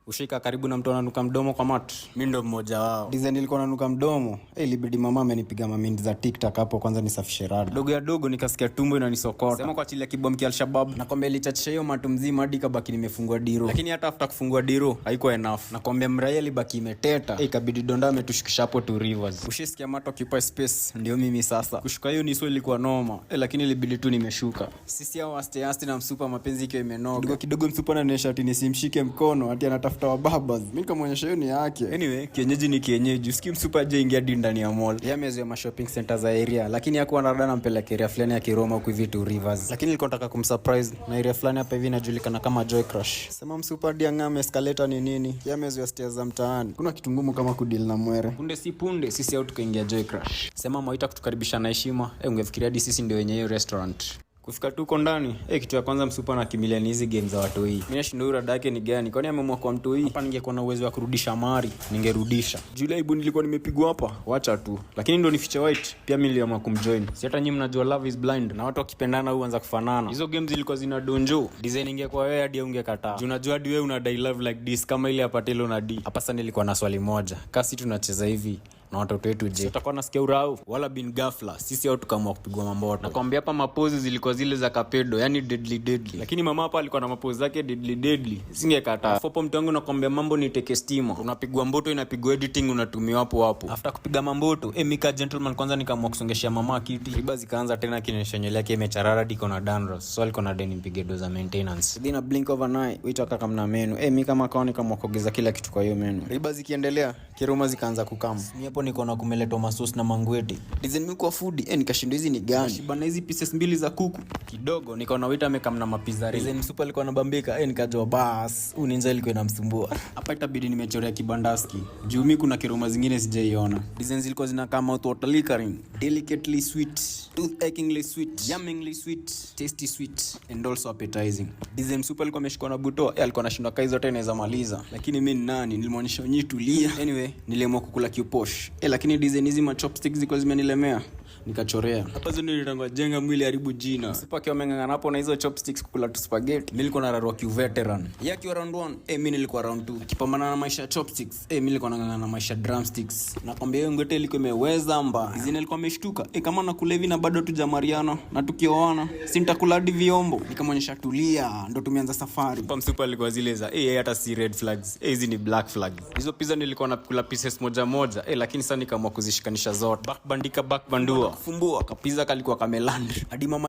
Ushika karibu na mtu ananuka mdomo kwa mat. Mimi ndo mmoja wao. Design nilikuwa nanuka mdomo. Ilibidi mama amenipiga mamindi za TikTok hapo kwanza nisafishe rada. Dogo ya dogo nikasikia tumbo inanisokota. Sema kwa chile ya kibom kia Al-Shabaab. Nakwambia ilichachisha hiyo matu mzima hadi kabaki nimefungua diro. Lakini hata after kufungua diro haikuwa enough. Nakwambia mraia libaki imeteta. Ikabidi donda ametushikisha hapo tu rivers. Ushisikia mato occupy space ndio mimi sasa. Kushuka hiyo niso ilikuwa noma. Lakini ilibidi tu nimeshuka. Sisi hao aste na msupa mapenzi ikiwa imenoga. Kidogo msupa anaonyesha ati nisimshike mkono ati anatafuta wababas. Mimi nikamwonyesha hiyo ni yake. Anyway, kienyeji ni kienyeji. Usikii msupa aje ingia ndani ya mall. Yeye amezoea ma shopping center za area, lakini hakuwa na rada na mpeleka area fulani ya Kiroma huko hivi tu Rivers. Lakini nilikuwa nataka kumsurprise na area fulani hapa hivi inajulikana kama Joy Crush. Sema msupa dia ngame escalator ni nini? Yeye amezoea stairs za mtaani. Kuna kitu ngumu kama kudeal na mwere. Punde si punde sisi au tukaingia Joy Crush. Sema mwaita kutukaribisha na heshima. Ungefikiria hadi sisi ndio wenye hiyo restaurant. Kufika tuko ndani, kitu ya kwanza msupa na kimiliani hizi games za watu hii. Mimi nashinda rada yake ni gani? Kwani ameamua kwa mtu hii? Hapa ningekuwa na uwezo wa kurudisha mari, ningerudisha. July ibu nilikuwa nimepigwa hapa, wacha tu. Lakini ndo ni feature white, pia mimi niliamua kumjoin. Si hata nyinyi mnajua love is blind na watu wakipendana huanza kufanana. Hizo games zilikuwa zina donjo. Design ingekuwa wewe hadi ungekataa. Unajua hadi wewe una die love like this kama ile hapa Telo na D. Hapa sasa nilikuwa na swali moja. Kasi tunacheza hivi na watoto wetu je, tutakuwa nasikia urau wala bin ghafla sisi au tukaamua kupigwa mamboto. Nakwambia hapa mapozi zilikuwa zile za kapedo, yani deadly, lakini mama hapa alikuwa na mapozi zake deadly, singekataa. Hapo mtu wangu nakwambia mambo ni teke stima, unapigwa mboto inapigwa editing unatumia hapo. After kupiga mamboto Mika gentleman kwanza nikaamua kusongeshia mama kiti, riba zikaanza tena kinyeshenye yake imecharara diko na dandruff, so alikuwa na deni mpige doza maintenance. Then a blink of an eye wito kaka mna menu Mika makaoni kama kuongeza kila kitu kwa hiyo menu. Riba zikiendelea kiroma zikaanza kukama. Niko na kumeletwa masosi na mangweti. Design mimi kwa food, nikashinda hizi ni gani? Shibana hizi pieces mbili za kuku. Kidogo niko na waiter amekamna mapizza. Design super alikuwa anabambika, nikajua bas, huyu ninja ilikuwa inamsumbua. Hapa itabidi nimechorea kibandaski. Juu mimi kuna kiroma zingine sijaiona. Design zilikuwa zinakaa mouth watering, delicately sweet, tooth-achingly sweet, yummingly sweet, tasty sweet and also appetizing. Design super alikuwa ameshikwa na buto, alikuwa anashindwa kai zote inaweza maliza. Lakini mimi ni nani? Nilimwonyesha nyinyi tulia. Anyway, niliamua kukula kiuposh. Lakini design hizi ma chopsticks ziko zimenilemea, nikachorea. Hapa zoni nilitangwa jenga mwili haribu jina. Sipa kiwa mengangana hapo na hizo chopsticks kukula tu spaghetti. Mimi nilikuwa na rarua kiu veteran. Yaki wa round 1, mimi nilikuwa round 2. Kipambana na maisha chopsticks, mimi nilikuwa nangangana na maisha drumsticks. Nakwambia hiyo ngote ilikuwa imeweza mba. Hizi nilikuwa ameshtuka. Kama nakula hivi na bado tujamariana na tukioana, si nitakula hadi vyombo. Nikamwonyesha tulia, ndo tumeanza safari. Hapa msupa alikuwa zile za hata si red flags. Hizi ni black flags. Hizo pizza nilikuwa nakula pieces moja, lakini sasa nikaamua kuzishikanisha zote. Back bandika back bandua. Kufumbua kapiza kalikuwa kamelandi. Hadi mama